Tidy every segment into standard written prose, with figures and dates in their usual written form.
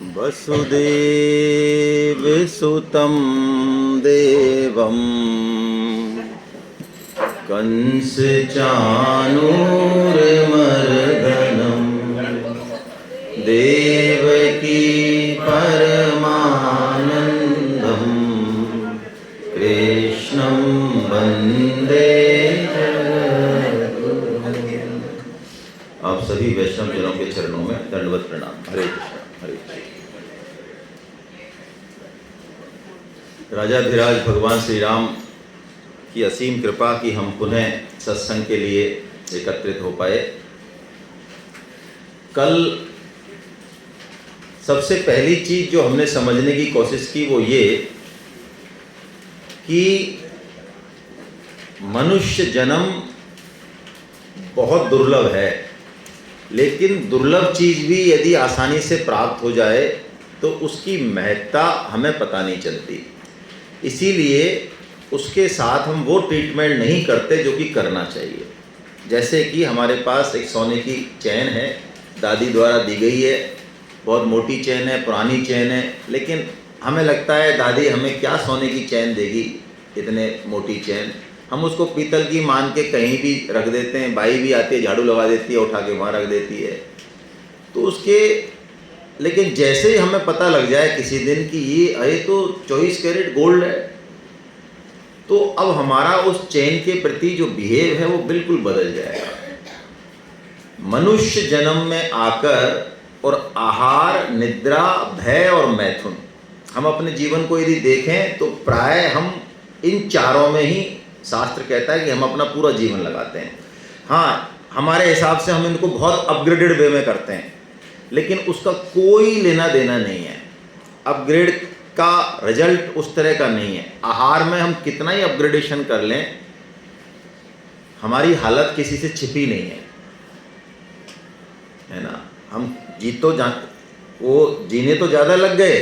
वसुदेवसुतं देवं कंसचाणूरमर्दनं देवकी परमानन्दं कृष्णं वन्दे जगद्गुरुम्। आप सभी वैष्णव जनों के चरणों में दंडवत प्रणाम। हरे कृष्ण हरे कृष्ण। राजाधिराज भगवान श्री राम की असीम कृपा की हम पुनः सत्संग के लिए एकत्रित हो पाए। कल सबसे पहली चीज जो हमने समझने की कोशिश की वो ये कि मनुष्य जन्म बहुत दुर्लभ है, लेकिन दुर्लभ चीज भी यदि आसानी से प्राप्त हो जाए तो उसकी महत्ता हमें पता नहीं चलती। इसीलिए उसके साथ हम वो ट्रीटमेंट नहीं करते जो कि करना चाहिए। जैसे कि हमारे पास एक सोने की चैन है, दादी द्वारा दी गई है, बहुत मोटी चैन है, पुरानी चैन है, लेकिन हमें लगता है दादी हमें क्या सोने की चैन देगी, इतने मोटी चैन। हम उसको पीतल की मान के कहीं भी रख देते हैं, बाई भी आती है झाड़ू लगा देती है, उठा के वहाँ रख देती है। तो उसके लेकिन जैसे ही हमें पता लग जाए किसी दिन कि ये तो 24 कैरेट गोल्ड है, तो अब हमारा उस चैन के प्रति जो बिहेव है वो बिल्कुल बदल जाएगा। मनुष्य जन्म में आकर और आहार, निद्रा, भय और मैथुन, हम अपने जीवन को यदि देखें तो प्राय हम इन चारों में ही शास्त्र कहता है कि हम अपना पूरा जीवन लगाते हैं। हाँ, हमारे हिसाब से हम इनको बहुत अपग्रेडेड वे में करते हैं, लेकिन उसका कोई लेना देना नहीं है। अपग्रेड का रिजल्ट उस तरह का नहीं है। आहार में हम कितना ही अपग्रेडेशन कर लें, हमारी हालत किसी से छिपी नहीं है ना। हम वो जीने तो ज़्यादा लग गए,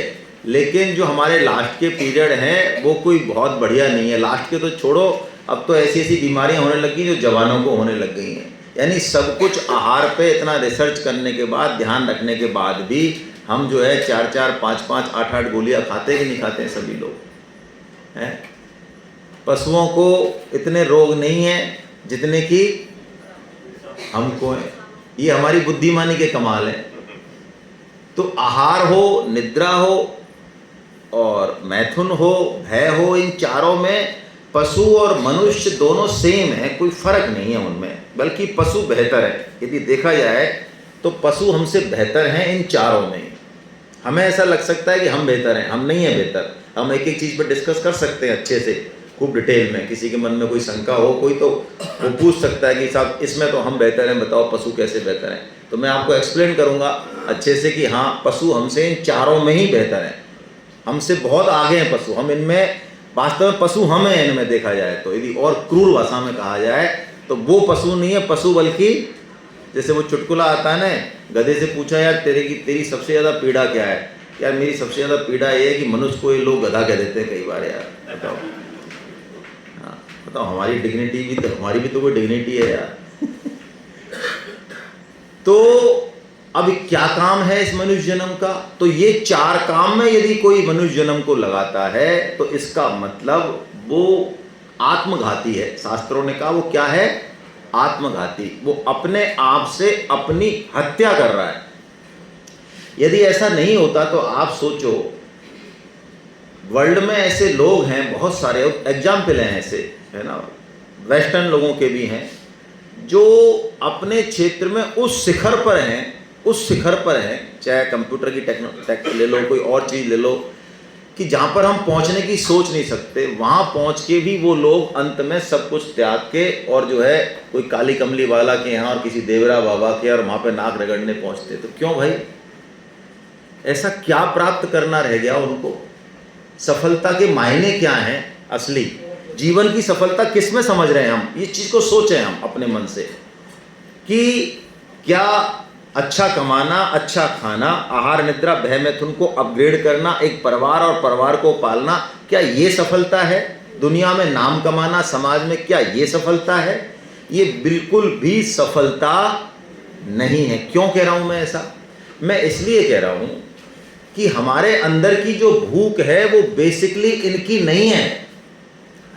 लेकिन जो हमारे लास्ट के पीरियड हैं वो कोई बहुत बढ़िया नहीं है। लास्ट के तो छोड़ो, अब तो ऐसी ऐसी बीमारियां होने लगी जो जवानों को होने लग गई हैं। यानी सब कुछ आहार पे इतना रिसर्च करने के बाद, ध्यान रखने के बाद भी हम जो है 4-4, 5-5, 8-8 गोलियां खाते कि नहीं खाते हैं सभी लोग हैं। पशुओं को इतने रोग नहीं हैं जितने कि हमको हैं। ये हमारी बुद्धिमानी के कमाल है। तो आहार हो, निद्रा हो और मैथुन हो, भय हो, इन चारों में पशु और मनुष्य दोनों सेम है, कोई फर्क नहीं है उनमें, बल्कि पशु बेहतर है। यदि देखा जाए तो पशु हमसे बेहतर हैं इन चारों में। हमें ऐसा लग सकता है कि हम बेहतर हैं, हम नहीं है बेहतर। हम एक एक चीज़ पर डिस्कस कर सकते हैं अच्छे से, खूब डिटेल में। किसी के मन में कोई शंका हो कोई, तो वो पूछ सकता है कि साहब इसमें तो हम बेहतर हैं, बताओ पशु कैसे बेहतर हैं। तो मैं आपको एक्सप्लेन करूँगा अच्छे से कि हाँ, पशु हमसे इन चारों में ही बेहतर हैं, हमसे बहुत आगे हैं पशु। हम इनमें वास्तव में पशु हम हैं इनमें देखा जाए तो। यदि और क्रूर भाषा में कहा जाए तो वो पशु नहीं है पशु, बल्कि जैसे वो चुटकुला आता है ना, गधे से पूछा यार तेरी सबसे ज़्यादा पीड़ा क्या है। यार मेरी सबसे ज़्यादा पीड़ा ये है कि मनुष्य को ये लोग गधा कह देते हैं कई बार। यार बताओ, हाँ बताओ, हमारी डिग्निटी भी तो, हमारी भी तो कोई डिग्निटी है यार। तो अब क्या काम है इस मनुष्य जन्म का? तो ये 4 काम में यदि कोई मनुष्य जन्म को लगाता है तो इसका मतलब वो आत्मघाती है। शास्त्रों ने कहा वो क्या है? आत्मघाती। वो अपने आप से अपनी हत्या कर रहा है। यदि ऐसा नहीं होता तो आप सोचो, वर्ल्ड में ऐसे लोग हैं बहुत सारे, एग्जाम्पल हैं ऐसे, है ना, वेस्टर्न लोगों के भी हैं, जो अपने क्षेत्र में उस शिखर पर हैं, उस शिखर पर हैं, चाहे कंप्यूटर की टेक्नोलॉजी ले लो, कोई और चीज़ ले लो, कि जहाँ पर हम पहुँचने की सोच नहीं सकते, वहाँ पहुँच के भी वो लोग अंत में सब कुछ त्याग के और जो है कोई काली कमली वाला के यहाँ और किसी देवरा बाबा के और वहाँ पे नाक रगड़ने पहुँचते। तो क्यों भाई? ऐसा क्या प्राप्त करना रह गया उनको? सफलता के मायने क्या हैं? असली जीवन की सफलता किस में समझ रहे हैं हम? ये चीज़ को सोचें हम अपने मन से कि क्या अच्छा कमाना, अच्छा खाना, आहार, निद्रा, भय, मैथुन को अपग्रेड करना, एक परिवार और परिवार को पालना, क्या ये सफलता है? दुनिया में नाम कमाना, समाज में, क्या ये सफलता है? ये बिल्कुल भी सफलता नहीं है। क्यों कह रहा हूं मैं ऐसा? मैं इसलिए कह रहा हूं कि हमारे अंदर की जो भूख है वो बेसिकली इनकी नहीं है।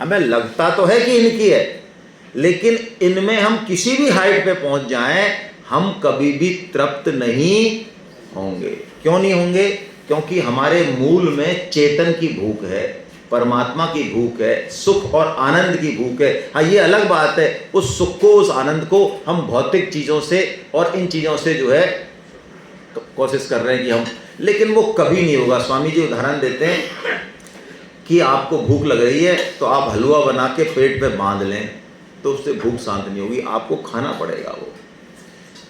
हमें लगता तो है कि इनकी है, लेकिन इनमें हम किसी भी हाइट पे पहुंच जाएं, हम कभी भी तृप्त नहीं होंगे। क्यों नहीं होंगे? क्योंकि हमारे मूल में चेतन की भूख है, परमात्मा की भूख है, सुख और आनंद की भूख है। हाँ, ये अलग बात है, उस सुख को, उस आनंद को हम भौतिक चीज़ों से और इन चीज़ों से जो है कोशिश कर रहे हैं कि हम, लेकिन वो कभी नहीं होगा। स्वामी जी उदाहरण देते हैं कि आपको भूख लग रही है तो आप हलवा बना के पेट पे बांध लें तो उससे भूख शांत नहीं होगी, आपको खाना पड़ेगा वो।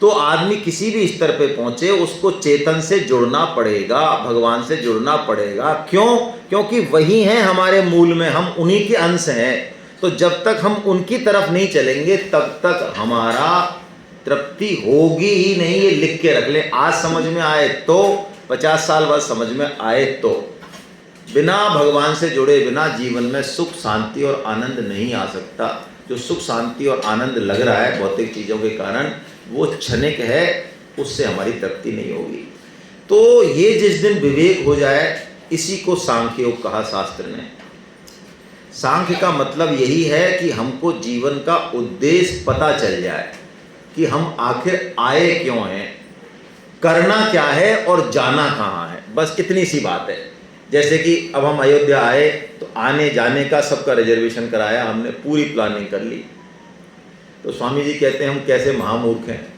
तो आदमी किसी भी स्तर पे पहुंचे उसको चेतन से जुड़ना पड़ेगा, भगवान से जुड़ना पड़ेगा। क्यों? क्योंकि वही हैं हमारे मूल में, हम उन्हीं के अंश हैं। तो जब तक हम उनकी तरफ नहीं चलेंगे तब तक हमारा तृप्ति होगी ही नहीं। ये लिख के रख लें, आज समझ में आए तो 50 साल बाद समझ में आए तो। बिना भगवान से जुड़े बिना जीवन में सुख, शांति और आनंद नहीं आ सकता। जो सुख, शांति और आनंद लग रहा है भौतिक चीज़ों के कारण, वो क्षणिक है, उससे हमारी तृप्ति नहीं होगी। तो ये जिस दिन विवेक हो जाए, इसी को सांख्य योग कहा शास्त्र ने। सांख्य का मतलब यही है कि हमको जीवन का उद्देश्य पता चल जाए कि हम आखिर आए क्यों हैं, करना क्या है और जाना कहाँ है। बस इतनी सी बात है। जैसे कि अब हम अयोध्या आए तो आने जाने का सबका रिजर्वेशन कराया हमने, पूरी प्लानिंग कर ली। तो स्वामी जी कहते हैं हम कैसे महामूर्ख हैं।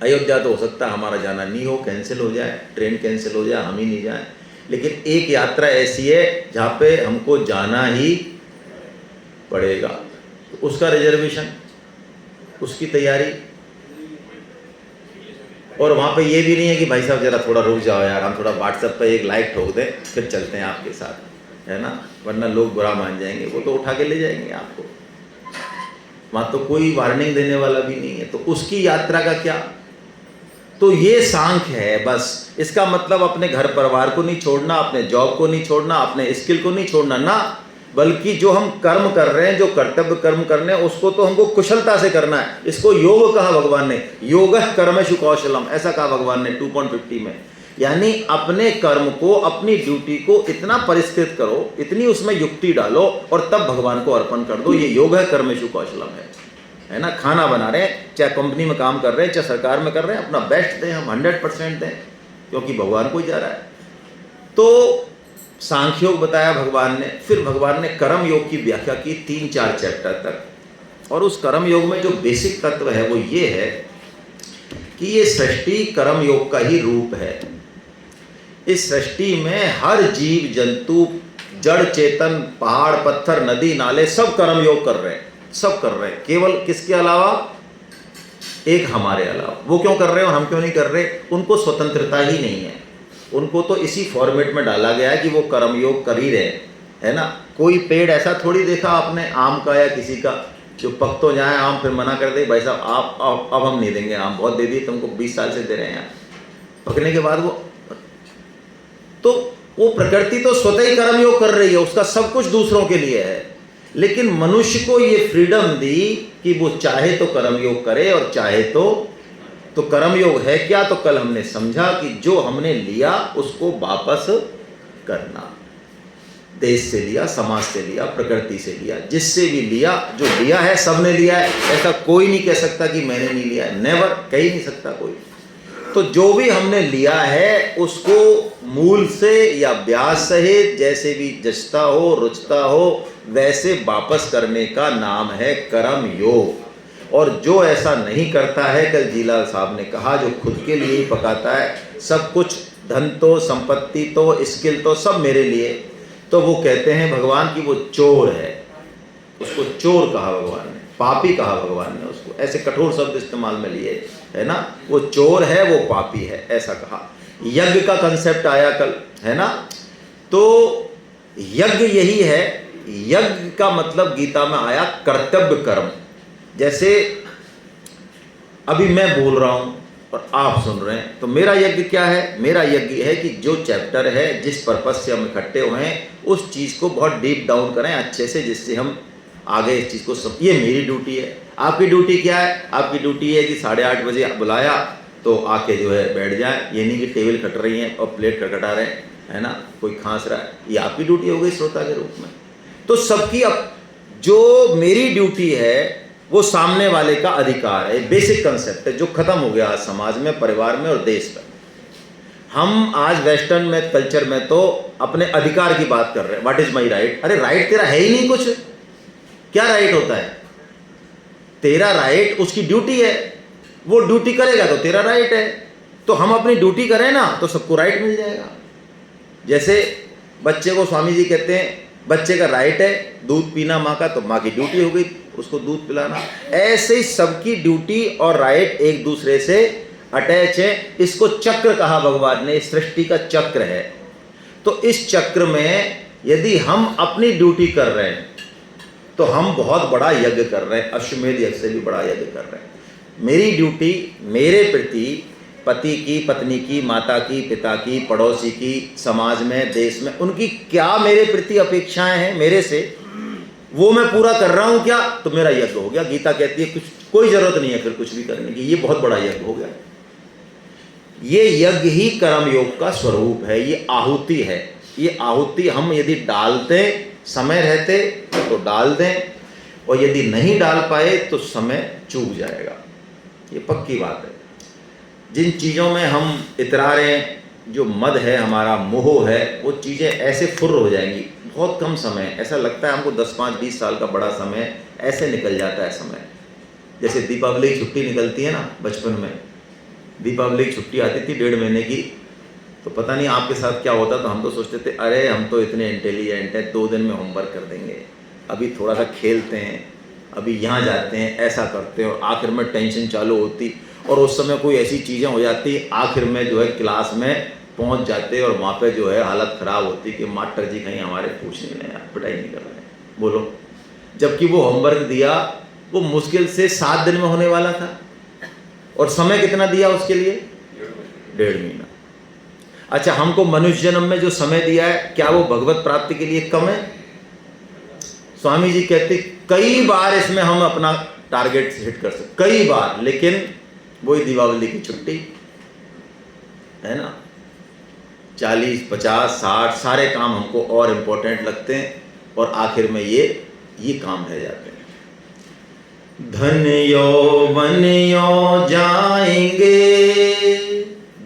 अयोध्या तो हो सकता है हमारा जाना नहीं हो, कैंसिल हो जाए, ट्रेन कैंसिल हो जाए, हम ही नहीं जाएं, लेकिन एक यात्रा ऐसी है जहाँ पे हमको जाना ही पड़ेगा। तो उसका रिजर्वेशन, उसकी तैयारी। और वहाँ पे ये भी नहीं है कि भाई साहब ज़रा थोड़ा रुक जाओ यार, हम थोड़ा व्हाट्सएप पे एक लाइक ठोक दें फिर चलते हैं आपके साथ, है ना, वरना लोग बुरा मान जाएंगे। वो तो उठा के ले जाएंगे आपको। वहाँ तो कोई वार्निंग देने वाला भी नहीं है, तो उसकी यात्रा का क्या। तो ये सांख्य है बस। इसका मतलब अपने घर परिवार को नहीं छोड़ना, अपने जॉब को नहीं छोड़ना, अपने स्किल को नहीं छोड़ना ना, बल्कि जो हम कर्म कर रहे हैं, जो कर्तव्य कर्म करने हैं, उसको तो हमको कुशलता से करना है। इसको योग कहा भगवान ने, योगः कर्मसु कौशलम, ऐसा कहा भगवान ने 2.50 में। यानी अपने कर्म को, अपनी ड्यूटी को इतना परिष्कृत करो, इतनी उसमें युक्ति डालो और तब भगवान को अर्पण कर दो। ये योगः कर्मसु कौशलम है ना। खाना बना रहे हैं, चाहे कंपनी में काम कर रहे हैं, चाहे सरकार में कर रहे हैं, अपना बेस्ट दें, हम 100% दें, क्योंकि भगवान को ही जा रहा है। तो सांख्य योग बताया भगवान ने। फिर भगवान ने कर्म योग की व्याख्या की 3-4 चैप्टर तक। और उस कर्म योग में जो बेसिक तत्व है वो ये है कि ये सृष्टि कर्म योग का ही रूप है। इस सृष्टि में हर जीव जंतु, जड़ चेतन, पहाड़ पत्थर, नदी नाले सब कर्म योग कर रहे हैं, सब कर रहे हैं। केवल किसके अलावा? एक हमारे अलावा। वो क्यों कर रहे हैं और हम क्यों नहीं कर रहे? उनको स्वतंत्रता ही नहीं है। उनको तो इसी फॉर्मेट में डाला गया है कि वो कर्मयोग कर ही रहे हैं, है ना। कोई पेड़ ऐसा थोड़ी देखा आपने आम का या किसी का जो पक तो जाए आम फिर मना कर दे, भाई साहब आप अब हम नहीं देंगे आम, बहुत दे दिए तुमको, 20 साल से दे रहे हैं। पकने के बाद वो प्रकृति तो स्वतः ही कर्मयोग कर रही है, उसका सब कुछ दूसरों के लिए है। लेकिन मनुष्य को ये फ्रीडम दी कि वो चाहे तो कर्मयोग करे और चाहे तो कर्मयोग है क्या? तो कल हमने समझा कि जो हमने लिया उसको वापस करना। देश से लिया, समाज से लिया, प्रकृति से लिया, जिससे भी लिया, जो लिया है सबने लिया है। ऐसा कोई नहीं कह सकता कि मैंने नहीं लिया है, नेवर, कह ही नहीं सकता कोई। तो जो भी हमने लिया है उसको मूल से या ब्याज सहित जैसे भी जचता हो, रुचता हो, वैसे वापस करने का नाम है कर्म योग। और जो ऐसा नहीं करता है, कल जीलाल साहब ने कहा, जो खुद के लिए ही पकाता है, सब कुछ, धन तो, संपत्ति तो, स्किल तो सब मेरे लिए, तो वो कहते हैं भगवान की वो चोर है। उसको चोर कहा भगवान ने, पापी कहा भगवान ने उसको, ऐसे कठोर शब्द इस्तेमाल में लिए, है ना। वो चोर है, वो पापी है, ऐसा कहा। यज्ञ का कंसेप्ट आया कल, है ना। तो यज्ञ यही है। यज्ञ का मतलब गीता में आया कर्तव्य कर्म। जैसे अभी मैं बोल रहा हूं और आप सुन रहे हैं, तो मेरा यज्ञ क्या है? मेरा यज्ञ है कि जो चैप्टर है, जिस पर्पस से हम इकट्ठे हुए हैं, उस चीज़ को बहुत डीप डाउन करें अच्छे से, जिससे हम आगे इस चीज़ को सब। ये मेरी ड्यूटी है। आपकी ड्यूटी क्या है? आपकी ड्यूटी है कि 8:30 बजे बुलाया, तो आके जो है बैठ जाए। ये नहीं कि टेबल खट रही हैं और प्लेट खटखटा रहे हैं, है ना, कोई खांस रहा है, ये आपकी ड्यूटी हो गई श्रोता के रूप में। तो सबकी अब जो मेरी ड्यूटी है वो सामने वाले का अधिकार है, बेसिक कंसेप्ट है जो खत्म हो गया आज समाज में, परिवार में और देश में। हम आज वेस्टर्न में कल्चर में तो अपने अधिकार की बात कर रहे हैं, व्हाट इज माई राइट। अरे राइट तेरा है ही नहीं कुछ, क्या राइट होता है? तेरा राइट उसकी ड्यूटी है, वो ड्यूटी करेगा तो तेरा राइट है। तो हम अपनी ड्यूटी करें ना तो सबको राइट मिल जाएगा। जैसे बच्चे को स्वामी जी कहते हैं बच्चे का राइट है दूध पीना माँ का, तो माँ की ड्यूटी हो गई उसको दूध पिलाना। ऐसे ही सबकी ड्यूटी और राइट एक दूसरे से अटैच है। इसको चक्र कहा भगवान ने, सृष्टि का चक्र है। तो इस चक्र में यदि हम अपनी ड्यूटी कर रहे हैं तो हम बहुत बड़ा यज्ञ कर रहे हैं, अश्वमेध यज्ञ से भी बड़ा यज्ञ कर रहे हैं। मेरी ड्यूटी मेरे प्रति, पति की, पत्नी की, माता की, पिता की, पड़ोसी की, समाज में, देश में, उनकी क्या मेरे प्रति अपेक्षाएं हैं मेरे से, वो मैं पूरा कर रहा हूं क्या, तो मेरा यज्ञ हो गया। गीता कहती है कुछ कोई जरूरत नहीं है फिर कुछ भी करने की, ये बहुत बड़ा यज्ञ हो गया। ये यज्ञ ही कर्म योग का स्वरूप है, ये आहुति है। ये आहुति हम यदि डालते समय रहते तो डाल दें, और यदि नहीं डाल पाए तो समय चूक जाएगा, ये पक्की बात है। जिन चीज़ों में हम इतरा रहे हैं, जो मद है हमारा, मोह है, वो चीज़ें ऐसे फुर्र हो जाएंगी। बहुत कम समय, ऐसा लगता है हमको 10, 5, 20 साल का बड़ा समय ऐसे निकल जाता है समय। जैसे दीपावली की छुट्टी निकलती है ना, बचपन में दीपावली की छुट्टी आती थी 1.5 महीने की, तो पता नहीं आपके साथ क्या होता, तो हम तो सोचते थे अरे हम तो इतने इंटेलिजेंट हैं, 2 दिन में होमवर्क कर देंगे, अभी थोड़ा सा खेलते हैं, अभी यहाँ जाते हैं, ऐसा करते हैं, और आखिर में टेंशन चालू होती। और उस समय कोई ऐसी चीज़ें हो जाती, आखिर में जो है क्लास में पहुँच जाते और वहाँ पे जो है हालत ख़राब होती कि मास्टर जी कहीं हमारे पूछ नहीं रहे, पढ़ाई नहीं कर रहे, बोलो। जबकि वो होमवर्क दिया वो मुश्किल से 7 दिन में होने वाला था, और समय कितना दिया उसके लिए? 1.5 महीना। अच्छा, हमको मनुष्य जन्म में जो समय दिया है, क्या वो भगवत प्राप्ति के लिए कम है? स्वामी जी कहते कई बार इसमें हम अपना टारगेट हिट कर सकते, कई बार, लेकिन वही दीपावली की छुट्टी है ना, 40, 50, 60 सारे काम हमको और इम्पोर्टेंट लगते हैं, और आखिर में ये काम रह जाते हैं। धन यौवन यो जाएंगे,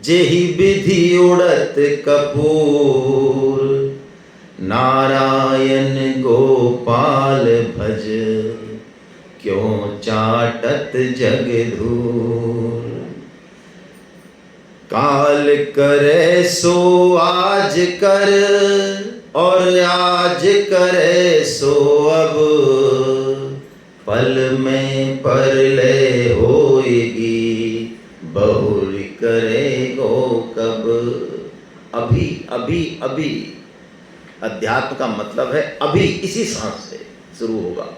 जेहि विधि उड़त कपूर, नारायण गोपाल भज, क्यों चाटत जग धूर। काल करे सो आज कर, और आज करे सो अब, पल में परलय होएगी, बहुर करेगो कब। अभी अभी अभी, अध्यात्म का मतलब है अभी, इसी सांस से शुरू होगा।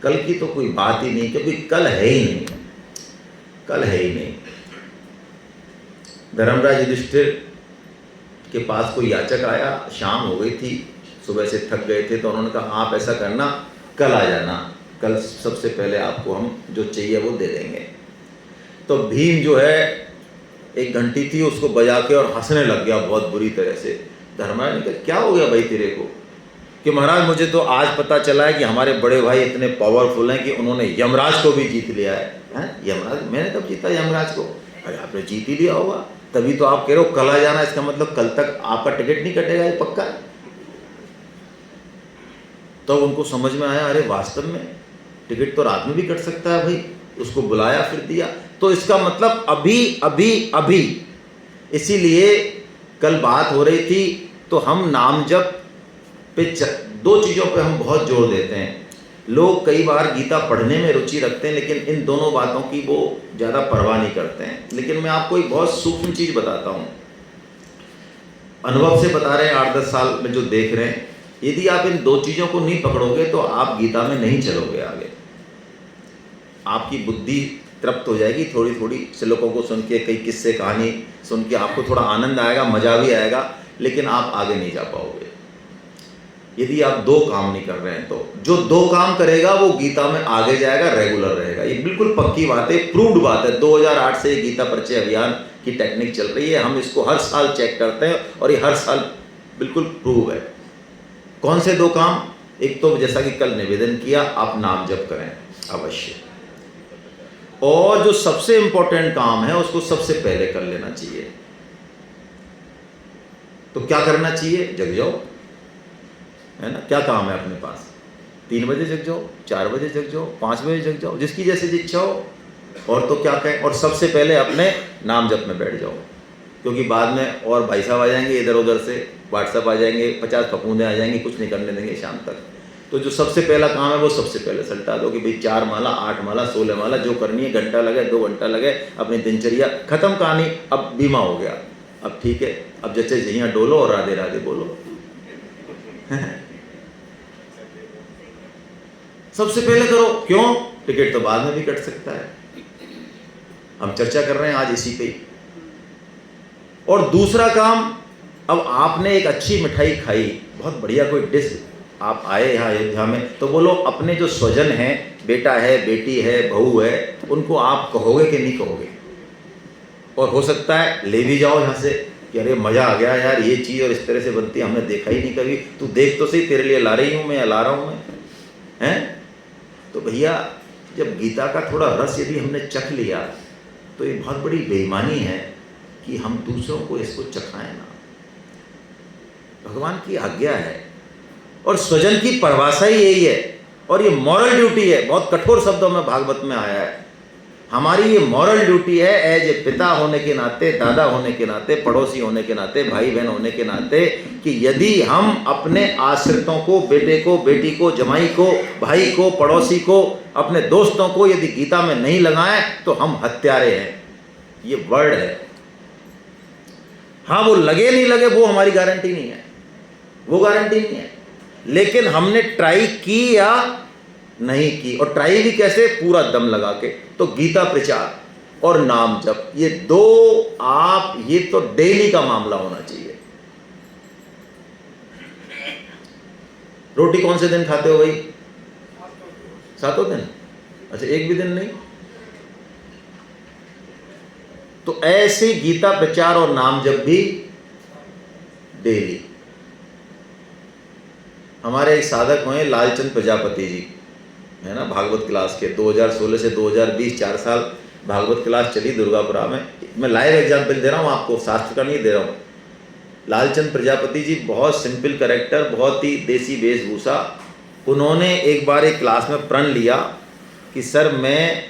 कल की तो कोई बात ही नहीं, क्योंकि कल है ही नहीं, कल है ही नहीं। धर्मराज युधिष्ठिर के पास कोई याचक आया, शाम हो गई थी, सुबह से थक गए थे, तो उन्होंने कहा आप ऐसा करना, कल आ जाना, कल सबसे पहले आपको हम जो चाहिए वो दे देंगे। तो भीम जो है एक घंटी थी उसको बजा के और हंसने लग गया बहुत बुरी तरह से। धर्मराज ने कहा क्या हो गया भाई तेरे को? कि महाराज मुझे तो आज पता चला है कि हमारे बड़े भाई इतने पावरफुल हैं कि उन्होंने यमराज को भी जीत लिया है। यमराज? मैंने कब जीता यमराज को? अरे आपने जीत ही लिया होगा, तभी तो आप कह रहे हो कल आ जाना, इसका मतलब कल तक आपका टिकट नहीं कटेगा, ये पक्का। तो उनको समझ में आया अरे वास्तव में टिकट तो रात में भी कट सकता है भाई। उसको बुलाया, फिर दिया। तो इसका मतलब अभी अभी अभी। इसीलिए कल बात हो रही थी, तो हम नाम जप पे 2 चीज़ों पे हम बहुत जोर देते हैं। लोग कई बार गीता पढ़ने में रुचि रखते हैं, लेकिन इन दोनों बातों की वो ज़्यादा परवाह नहीं करते हैं। लेकिन मैं आपको एक बहुत सूक्ष्म चीज़ बताता हूँ, अनुभव से बता रहे हैं, 8-10 साल में जो देख रहे हैं। यदि आप इन 2 चीज़ों को नहीं पकड़ोगे तो आप गीता में नहीं चलोगे आगे। आपकी बुद्धि तृप्त हो जाएगी, थोड़ी थोड़ी श्लोकों को सुन के, कई किस्से कहानी सुन के आपको थोड़ा आनंद आएगा, मज़ा भी आएगा, लेकिन आप आगे नहीं जा पाओगे। यदि आप 2 काम नहीं कर रहे हैं तो जो 2 काम करेगा वो गीता में आगे जाएगा, रेगुलर रहेगा। ये बिल्कुल पक्की बात है, प्रूव्ड बात है। 2008 से ये गीता परिचय अभियान की टेक्निक चल रही है, हम इसको हर साल चेक करते हैं और ये हर साल बिल्कुल प्रूव है। कौन से 2 काम? एक तो जैसा कि कल निवेदन किया, आप नाम जप करें अवश्य, और जो सबसे इंपॉर्टेंट काम है उसको सबसे पहले कर लेना चाहिए। तो क्या करना चाहिए? जग जाओ, है ना। क्या काम है अपने पास? 3 बजे जग जाओ, 4 बजे जग जाओ, 5 बजे जग जाओ, जिसकी जैसे इच्छा हो। और तो क्या कहें, और सबसे पहले अपने नाम जप में बैठ जाओ, क्योंकि बाद में और भाई साहब आ जाएंगे इधर उधर से, व्हाट्सएप आ जाएंगे, 50 फफूंदे आ जाएंगे, कुछ नहीं करने देंगे शाम तक। तो जो सबसे पहला काम है वो सबसे पहले सल्टा दो कि भाई 4 माला, 8 माला, 16 माला जो करनी है, घंटा लगे, 2 घंटा लगे, अपनी दिनचर्या खत्म। कहानी अब बीमा हो गया, अब ठीक है, अब जैसे जहिया डोलो और राधे राधे बोलो। सबसे पहले करो। क्यों? टिकट तो बाद में भी कट सकता है। हम चर्चा कर रहे हैं आज इसी पे ही। और दूसरा काम, अब आपने एक अच्छी मिठाई खाई, बहुत बढ़िया कोई डिश, आप आए यहाँ अयोध्या में, तो बोलो अपने जो स्वजन हैं, बेटा है, बेटी है, बहू है, उनको आप कहोगे कि नहीं कहोगे? और हो सकता है ले भी जाओ यहाँ से कि अरे मज़ा आ गया यार, ये चीज़ और इस तरह से बनती है, हमने देखा ही नहीं कभी, तू देख तो सही, तेरे लिए ला रही हूँ मैं या ला रहा हूँ मैं, हैं? तो भैया जब गीता का थोड़ा रस यदि हमने चख लिया तो ये बहुत बड़ी बेईमानी है कि हम दूसरों को इसको चखाएं ना। भगवान की आज्ञा है और स्वजन की परिभाषा ही यही है, और ये मॉरल ड्यूटी है। बहुत कठोर शब्दों में भागवत में आया है। हमारी ये मॉरल ड्यूटी है एज ए पिता होने के नाते, दादा होने के नाते, पड़ोसी होने के नाते, भाई बहन होने के नाते, कि यदि हम अपने आश्रितों को, बेटे को, बेटी को, जमाई को, भाई को, पड़ोसी को, अपने दोस्तों को यदि गीता में नहीं लगाएं तो हम हत्यारे हैं। ये वर्ड है। हाँ, वो लगे नहीं लगे वो हमारी गारंटी नहीं है, वो गारंटी नहीं है, लेकिन हमने ट्राई की या नहीं की। और ट्राई भी कैसे? पूरा दम लगा के। तो गीता प्रचार और नाम जप, ये 2 आप, ये तो डेली का मामला होना चाहिए। रोटी कौन से दिन खाते हो भाई? 7 दिन? अच्छा, एक भी दिन नहीं? तो ऐसे गीता प्रचार और नाम जप भी डेली। हमारे एक साधक हुए लालचंद प्रजापति जी, है ना, भागवत क्लास के 2016 से 2020 4 साल भागवत क्लास चली दुर्गापुरा में। मैं लाइव एग्जाम्पल दे रहा हूँ आपको, शास्त्र का नहीं दे रहा हूँ। लालचंद प्रजापति जी बहुत सिंपल कैरेक्टर, बहुत ही देसी वेशभूषा। उन्होंने एक बार एक क्लास में प्रण लिया कि सर मैं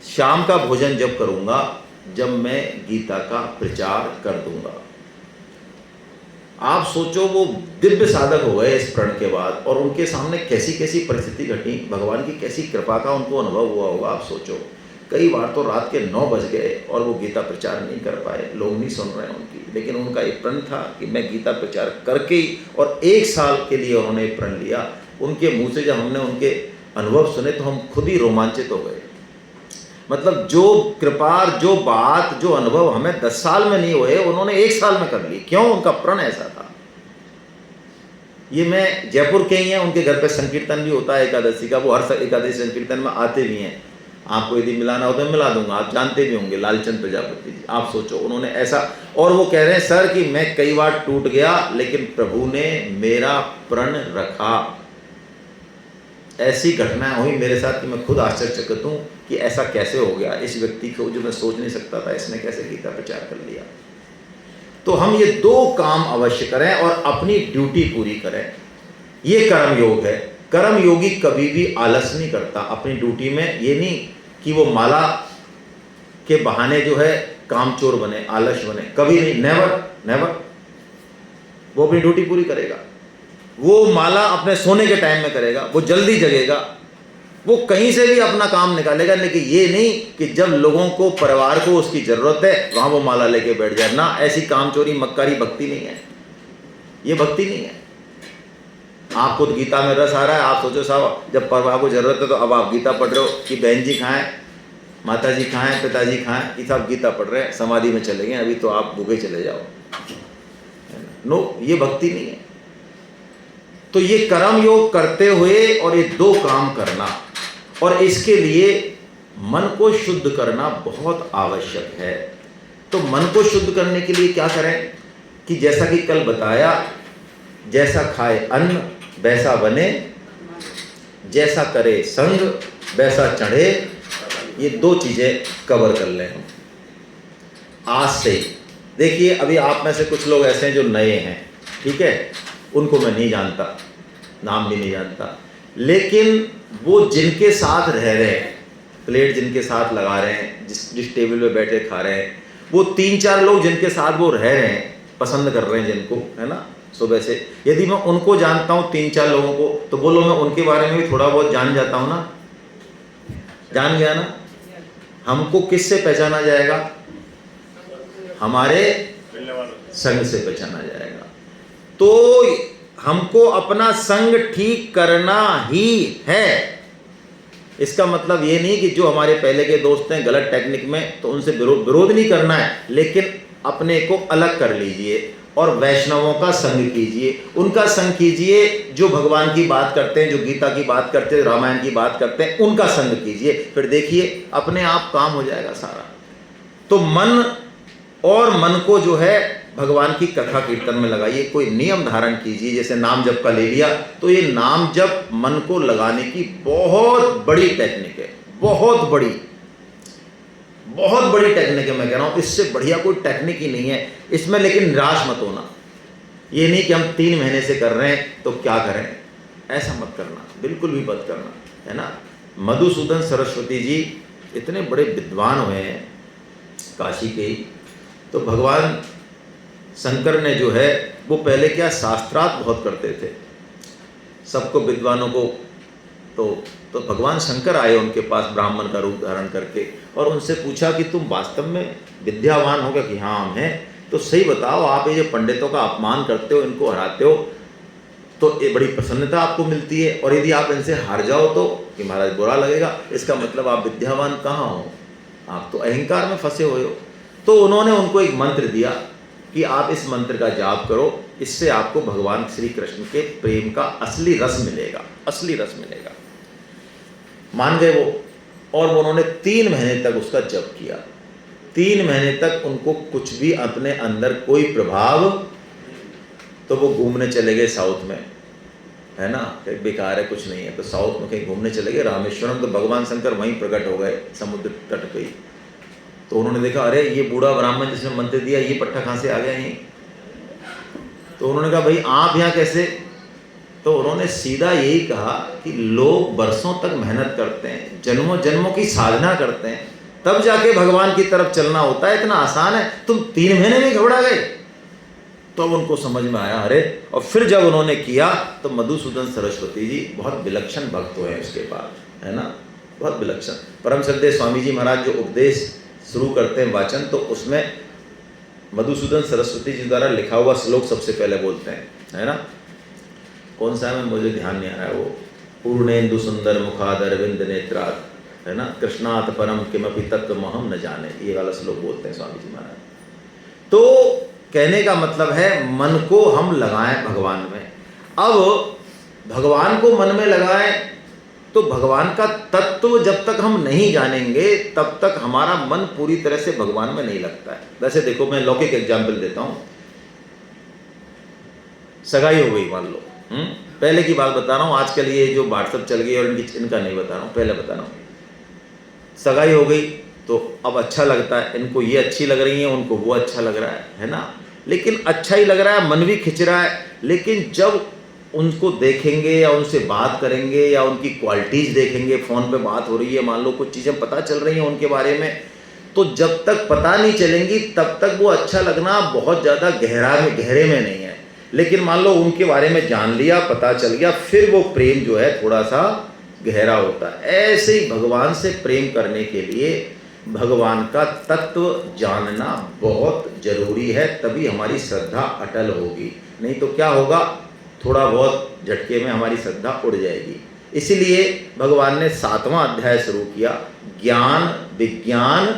शाम का भोजन जब करूँगा जब मैं गीता का प्रचार कर दूंगा। आप सोचो वो दिव्य साधक हो गए इस प्रण के बाद, और उनके सामने कैसी कैसी परिस्थिति घटी, भगवान की कैसी कृपा का उनको अनुभव हुआ होगा। आप सोचो, कई बार तो रात के 9 बज गए और वो गीता प्रचार नहीं कर पाए, लोग नहीं सुन रहे हैं उनकी, लेकिन उनका एक प्रण था कि मैं गीता प्रचार करके ही, और 1 साल के लिए उन्होंने एक प्रण लिया। उनके मुँह से जब हमने उनके अनुभव सुने तो हम खुद ही रोमांचित हो गए। मतलब जो कृपा, जो बात, जो अनुभव हमें 10 साल में नहीं हुए, उन्होंने 1 साल में कर लिए। क्यों? उनका प्रण ऐसा था। ये मैं जयपुर के ही हैं, उनके घर पे संकीर्तन भी होता है एकादशी का, वो हर एकादशी संकीर्तन में आते भी हैं। आपको यदि मिलाना हो तो मिला दूंगा, आप जानते भी होंगे लालचंद प्रजापति जी। आप सोचो उन्होंने ऐसा, और वो कह रहे हैं सर कि मैं कई बार टूट गया लेकिन प्रभु ने मेरा प्रण रखा। ऐसी घटनाएं हुई मेरे साथ कि मैं खुद आश्चर्यचकित हूँ कि ऐसा कैसे हो गया। इस व्यक्ति को जो मैं सोच नहीं सकता था, इसने कैसे गीता प्रचार कर लिया। तो हम ये 2 काम अवश्य करें और अपनी ड्यूटी पूरी करें। ये कर्म योग है। कर्म योगी कभी भी आलस नहीं करता अपनी ड्यूटी में। ये नहीं कि वो माला के बहाने जो है कामचोर बने, आलस बने, कभी नहीं, नेवर नेवर। वो अपनी ड्यूटी पूरी करेगा। वो माला अपने सोने के टाइम में करेगा, वो जल्दी जगेगा, वो कहीं से भी अपना काम निकालेगा, लेकिन ये नहीं कि जब लोगों को, परिवार को उसकी ज़रूरत है वहाँ वो माला लेके बैठ जाए ना। ऐसी कामचोरी मक्कारी भक्ति नहीं है, ये भक्ति नहीं है। आपको तो गीता में रस आ रहा है, आप सोचो साहब जब परिवार को ज़रूरत है तो अब आप गीता पढ़ रहे हो कि बहन जी खाएँ, माता जी खाएँ, पिताजी खाएँ, कि साहब गीता पढ़ रहे हैं, समाधि में चले गए, अभी तो आप भूखे चले जाओ। नो, ये भक्ति नहीं है। तो ये कर्म योग करते हुए और ये दो काम करना, और इसके लिए मन को शुद्ध करना बहुत आवश्यक है। तो मन को शुद्ध करने के लिए क्या करें कि जैसा कि कल बताया, जैसा खाए अन्न वैसा बने, जैसा करे संग वैसा चढ़े, ये दो चीज़ें कवर कर लें हम आज से। देखिए अभी आप में से कुछ लोग ऐसे हैं जो नए हैं, ठीक है, उनको मैं नहीं जानता, नाम भी नहीं जानता, लेकिन वो जिनके साथ रह रहे हैं, प्लेट जिनके साथ लगा रहे हैं, जिस टेबल पे बैठे खा रहे हैं, वो 3-4 लोग जिनके साथ वो रह रहे हैं, पसंद कर रहे हैं जिनको, है ना, सुबह से, यदि मैं उनको जानता हूँ 3-4 लोगों को, तो बोलो मैं उनके बारे में भी थोड़ा बहुत जान जाता हूँ ना, जान गया ना। हमको किससे पहचाना जाएगा? हमारे संग से पहचाना जाएगा। तो हमको अपना संग ठीक करना ही है। इसका मतलब ये नहीं कि जो हमारे पहले के दोस्त हैं गलत टेक्निक में, तो उनसे विरोध नहीं करना है, लेकिन अपने को अलग कर लीजिए और वैष्णवों का संग कीजिए, उनका संग कीजिए जो भगवान की बात करते हैं, जो गीता की बात करते हैं, रामायण की बात करते हैं, उनका संग कीजिए। फिर देखिए अपने आप काम हो जाएगा सारा। तो मन और मन को जो है भगवान की कथा कीर्तन में लगाइए, कोई नियम धारण कीजिए। जैसे नाम जप का ले लिया, तो ये नाम जप मन को लगाने की बहुत बड़ी टेक्निक है, बहुत बड़ी टेक्निक है। मैं कह रहा हूँ इससे बढ़िया कोई टेक्निक ही नहीं है इसमें। लेकिन निराश मत होना, ये नहीं कि हम 3 महीने से कर रहे हैं तो क्या करें, ऐसा मत करना, बिल्कुल भी मत करना, है ना। मधुसूदन सरस्वती जी इतने बड़े विद्वान हुए हैं काशी के ही। तो भगवान शंकर ने जो है वो पहले क्या शास्त्रार्थ बहुत करते थे, सबको विद्वानों को। तो भगवान शंकर आए उनके पास ब्राह्मण का रूप धारण करके, और उनसे पूछा कि तुम वास्तव में विद्यावान हो क्या? कि हाँ हम हैं। तो सही बताओ, आप ये जो पंडितों का अपमान करते हो, इनको हराते हो, तो ये बड़ी प्रसन्नता आपको मिलती है, और यदि आप इनसे हार जाओ तो कि महाराज बुरा लगेगा। इसका मतलब आप विद्यावान कहाँ हो, आप तो अहंकार में फंसे हुए हो। तो उन्होंने उनको एक मंत्र दिया कि आप इस मंत्र का जाप करो, इससे आपको भगवान श्री कृष्ण के प्रेम का असली रस मिलेगा, असली रस मिलेगा। मान गए वो, और उन्होंने 3 महीने तक उसका जप किया। 3 महीने तक उनको कुछ भी अपने अंदर कोई प्रभाव, तो वो घूमने चले गए साउथ में, है ना, बेकार है कुछ नहीं है, तो साउथ में कहीं घूमने चले गए, रामेश्वरम। तो भगवान शंकर वहीं प्रकट हो गए समुद्र तट पे ही। तो उन्होंने देखा, अरे ये बूढ़ा ब्राह्मण जिसने मंत्र दिया, ये पट्टा कहाँ से आ गया यहीं। तो उन्होंने कहा भाई आप यहाँ कैसे? तो उन्होंने सीधा यही कहा कि लोग बरसों तक मेहनत करते हैं, जन्मों जन्मों की साधना करते हैं, तब जाके भगवान की तरफ चलना होता है। इतना आसान है, तुम 3 महीने में घबरा गए। तो अब उनको समझ में आया, अरे। और फिर जब उन्होंने किया तो मधुसूदन सरस्वती जी बहुत विलक्षण भक्त हुए उसके बाद, है ना, बहुत विलक्षण। परम श्रद्धेय स्वामी जी महाराज जो उपदेश शुरू करते हैं वाचन, तो उसमें मधुसूदन सरस्वती जी द्वारा लिखा हुआ श्लोक सबसे पहले बोलते हैं, है ना। कौन सा है मैं, मुझे ध्यान नहीं आ रहा है वो। पूर्णेन्दु सुंदर मुखादर विंद नेत्रात, है ना, कृष्णात परम किमपि तत्वमहम न जाने, ये वाला श्लोक बोलते हैं स्वामी जी महाराज। तो कहने का मतलब है मन को हम लगाएं भगवान में। अब भगवान को मन में लगाएं तो भगवान का तत्व जब तक हम नहीं जानेंगे तब तक हमारा मन पूरी तरह से भगवान में नहीं लगता है। वैसे देखो मैं लौकिक एग्जाम्पल देता हूँ। सगाई हो गई मान लो, पहले की बात बता रहा हूँ, आजकल ये जो व्हाट्सएप चल गई और इनका नहीं बता रहा हूँ, पहले बता रहा हूँ। सगाई हो गई तो अब अच्छा लगता है, इनको ये अच्छी लग रही है, उनको वो अच्छा लग रहा है ना। लेकिन अच्छा ही लग रहा है, मन भी खिंच रहा है। लेकिन जब उनको देखेंगे या उनसे बात करेंगे या उनकी क्वालिटीज़ देखेंगे, फ़ोन पे बात हो रही है, मान लो कुछ चीज़ें पता चल रही हैं उनके बारे में, तो जब तक पता नहीं चलेंगी तब तक वो अच्छा लगना बहुत ज़्यादा गहरे में नहीं है। लेकिन मान लो उनके बारे में जान लिया, पता चल गया, फिर वो प्रेम जो है थोड़ा सा गहरा होता है। ऐसे ही भगवान से प्रेम करने के लिए भगवान का तत्व जानना बहुत जरूरी है, तभी हमारी श्रद्धा अटल होगी। नहीं तो क्या होगा, थोड़ा बहुत झटके में हमारी श्रद्धा उड़ जाएगी। इसीलिए भगवान ने 7वां अध्याय शुरू किया, ज्ञान विज्ञान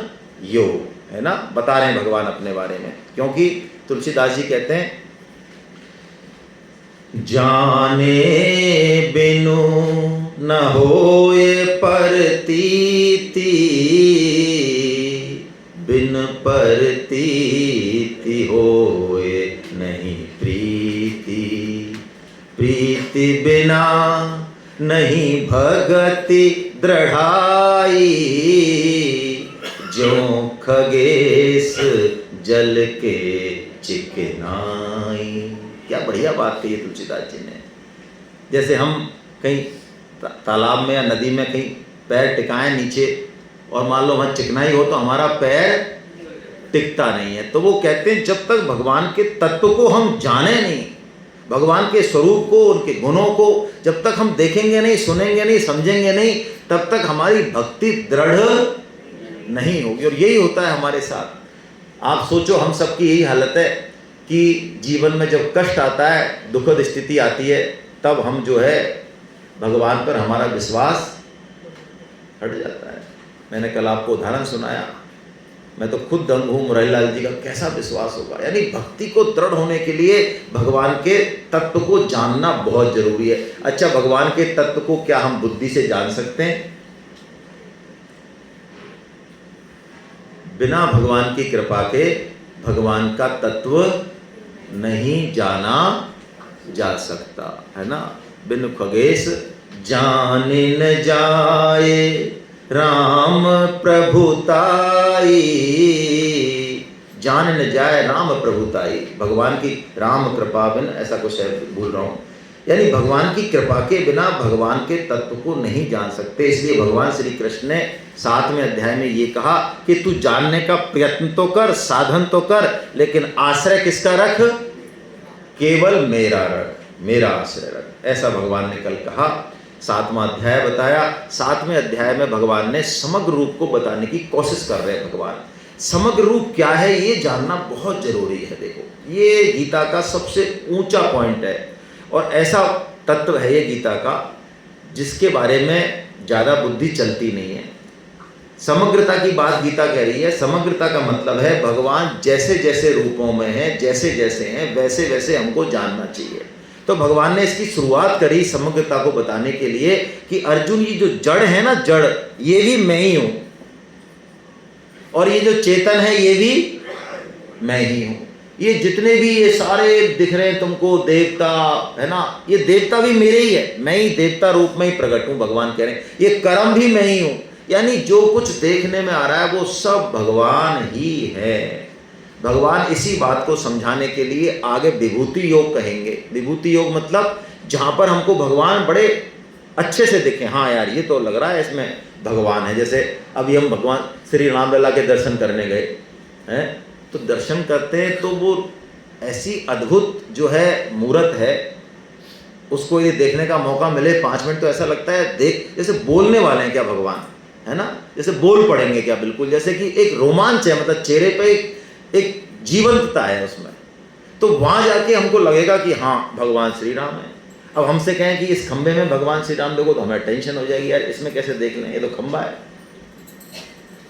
योग, है ना, बता रहे हैं भगवान अपने बारे में। क्योंकि तुलसीदास जी कहते हैं जाने बिनु न होए परतीति, बिन परतीति होए नहीं प्रीति, प्रीति बिना नहीं भगति दृढ़ाई, ज्यों खगेश जल के चिकनाई। क्या बढ़िया बात कही तुलसीदास जी ने। जैसे हम कहीं तालाब में या नदी में कहीं पैर टिकाएं नीचे और मान लो वहाँ चिकनाई हो तो हमारा पैर टिकता नहीं है। तो वो कहते हैं जब तक भगवान के तत्व को हम जाने नहीं, भगवान के स्वरूप को, उनके गुणों को जब तक हम देखेंगे नहीं, सुनेंगे नहीं, समझेंगे नहीं, तब तक हमारी भक्ति दृढ़ नहीं होगी। और यही होता है हमारे साथ। आप सोचो, हम सबकी यही हालत है कि जीवन में जब कष्ट आता है, दुखद स्थिति आती है, तब हम जो है भगवान पर हमारा विश्वास हट जाता है। मैंने कल आपको उदाहरण सुनाया, मैं तो खुद दंग हूँ, मुरलीलाल जी का कैसा विश्वास होगा। यानी भक्ति को दृढ़ होने के लिए भगवान के तत्व को जानना बहुत जरूरी है। अच्छा, भगवान के तत्व को क्या हम बुद्धि से जान सकते हैं? बिना भगवान की कृपा के भगवान का तत्व नहीं जाना जा सकता है ना। बिन खगेश जाने न जाए राम प्रभुताई, जान न जाए राम प्रभुताई, भगवान की राम कृपा बिन, ऐसा कुछ है, भूल रहा हूँ। यानी भगवान की कृपा के बिना भगवान के तत्व को नहीं जान सकते। इसलिए भगवान श्री कृष्ण ने 7वें अध्याय में ये कहा कि तू जानने का प्रयत्न तो कर, साधन तो कर, लेकिन आश्रय किसका रख? केवल मेरा रख, मेरा आश्रय रख। ऐसा भगवान ने कल कहा। 7वां अध्याय बताया। 7वें अध्याय में भगवान ने समग्र रूप को बताने की कोशिश कर रहे हैं। भगवान समग्र रूप क्या है ये जानना बहुत जरूरी है। देखो, ये गीता का सबसे ऊंचा पॉइंट है और ऐसा तत्व है ये गीता का जिसके बारे में ज़्यादा बुद्धि चलती नहीं है। समग्रता की बात गीता कह रही है। समग्रता का मतलब है भगवान जैसे जैसे रूपों में है, जैसे जैसे हैं, वैसे वैसे हमको जानना चाहिए। तो भगवान ने इसकी शुरुआत करी समग्रता को बताने के लिए कि अर्जुन, ये जो जड़ है ना, जड़, ये भी मैं ही हूं, और ये जो चेतन है ये भी मैं ही हूं। ये जितने भी ये सारे दिख रहे हैं तुमको, देवता है ना, ये देवता भी मेरे ही है, मैं ही देवता रूप में ही प्रकट हूं। भगवान कह रहे हैं ये कर्म भी मैं ही हूं। यानी जो कुछ देखने में आ रहा है वो सब भगवान ही है। भगवान इसी बात को समझाने के लिए आगे विभूति योग कहेंगे। विभूति योग मतलब जहां पर हमको भगवान बड़े अच्छे से दिखे, हाँ यार ये तो लग रहा है इसमें भगवान है। जैसे अभी हम भगवान श्री रामलला के दर्शन करने गए हैं, तो दर्शन करते हैं तो वो ऐसी अद्भुत जो है मूर्त है, उसको ये देखने का मौका मिले 5 मिनट तो ऐसा लगता है देख जैसे बोलने वाले हैं क्या भगवान, है ना, जैसे बोल पड़ेंगे क्या, बिल्कुल जैसे कि एक रोमांच है, मतलब चेहरे पे एक जीवंतता है उसमें। तो वहाँ जाके हमको लगेगा कि हाँ भगवान श्री राम है। अब हमसे कहें कि इस खंबे में भगवान श्री राम देखो तो हमें टेंशन हो जाएगी, यार इसमें कैसे देख लें, ये तो खंबा है।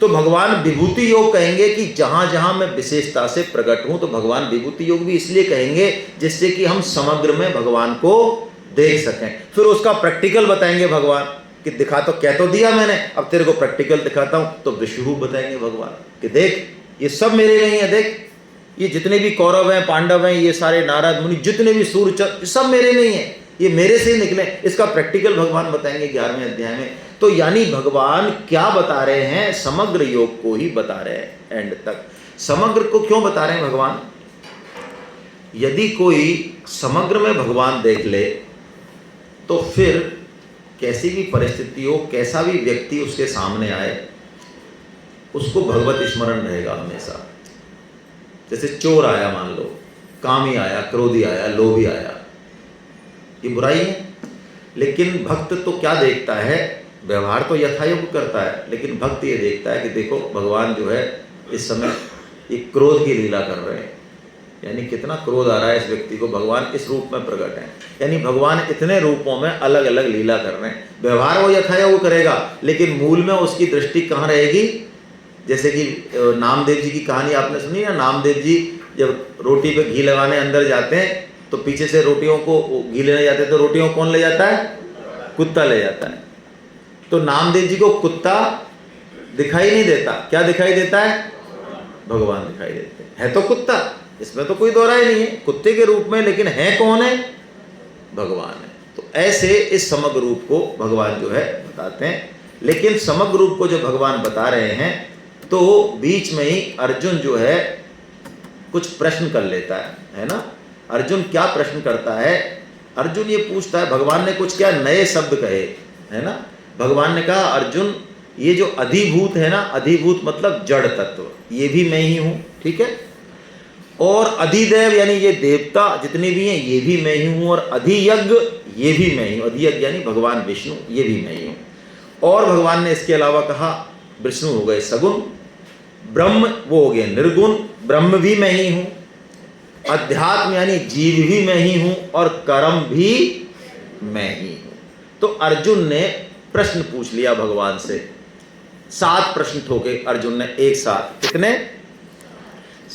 तो भगवान विभूति योग कहेंगे कि जहाँ जहाँ मैं विशेषता से प्रकट हूँ, तो भगवान विभूति योग भी इसलिए कहेंगे जिससे कि हम समग्र में भगवान को देख सकें। फिर उसका प्रैक्टिकल बताएंगे भगवान कि दिखा तो कह तो दिया मैंने, अब तेरे को प्रैक्टिकल दिखाता हूँ। तो विश्वरूप बताएंगे भगवान कि देख ये सब मेरे नहीं है, देख ये जितने भी कौरव हैं, पांडव हैं, ये सारे नारद मुनि, जितने भी सूर्य, सब मेरे नहीं है, ये मेरे से ही निकले। इसका प्रैक्टिकल भगवान बताएंगे 11वें अध्याय में। तो यानी भगवान क्या बता रहे हैं? समग्र योग को ही बता रहे हैं एंड तक। समग्र को क्यों बता रहे हैं भगवान? यदि कोई समग्र में भगवान देख ले तो फिर कैसी भी परिस्थिति हो, कैसा भी व्यक्ति उसके सामने आए, उसको भगवत स्मरण रहेगा हमेशा। जैसे चोर आया, मान लो कामी आया, क्रोधी आया, लोभी आया, ये बुराई है। लेकिन भक्त तो क्या देखता है? व्यवहार तो यथायोग्य करता है, लेकिन भक्त ये देखता है कि देखो भगवान जो है इस समय ये क्रोध की लीला कर रहे हैं, यानी कितना क्रोध आ रहा है इस व्यक्ति को, भगवान इस रूप में प्रकट है। यानी भगवान इतने रूपों में अलग अलग लीला कर रहे हैं। व्यवहार वो यथायोग्य करेगा, लेकिन मूल में उसकी दृष्टि कहाँ रहेगी? जैसे कि नामदेव जी की कहानी आपने सुनी ना, नामदेव जी जब रोटी पे घी लगाने अंदर जाते हैं तो पीछे से रोटियों को घी लेने जाते तो रोटियों कौन ले जाता है? कुत्ता ले जाता है। तो नामदेव जी को कुत्ता दिखाई नहीं देता, क्या दिखाई देता है? भगवान दिखाई देते हैं। है तो कुत्ता, इसमें तो कोई दो राय नहीं है, कुत्ते के रूप में, लेकिन है कौन है? भगवान है। तो ऐसे इस समग्र रूप को भगवान जो है बताते हैं। लेकिन समग्र रूप को जो भगवान बता रहे हैं तो बीच में ही अर्जुन जो है कुछ प्रश्न कर लेता है ना। अर्जुन क्या प्रश्न करता है? अर्जुन ये पूछता है, भगवान ने कुछ क्या नए शब्द कहे, है ना। भगवान ने कहा, अर्जुन ये जो अधिभूत है ना, अधिभूत मतलब जड़ तत्व, ये भी मैं ही हूँ, ठीक है। और अधिदेव यानी ये देवता जितने भी हैं ये भी मैं ही हूँ, और अधियज्ञ ये भी मैं ही हूँ। अधियज्ञ यानी भगवान विष्णु, ये भी मैं ही हूँ। और भगवान ने इसके अलावा कहा, विष्णु हो गए सगुण, ब्रह्म वो हो गए निर्गुण, ब्रह्म भी मैं ही हूँ, अध्यात्म यानी जीव भी मैं ही हूँ, और कर्म भी मैं ही हूँ। तो अर्जुन ने प्रश्न पूछ लिया भगवान से, 7 प्रश्न ठोके अर्जुन ने एक साथ। कितने?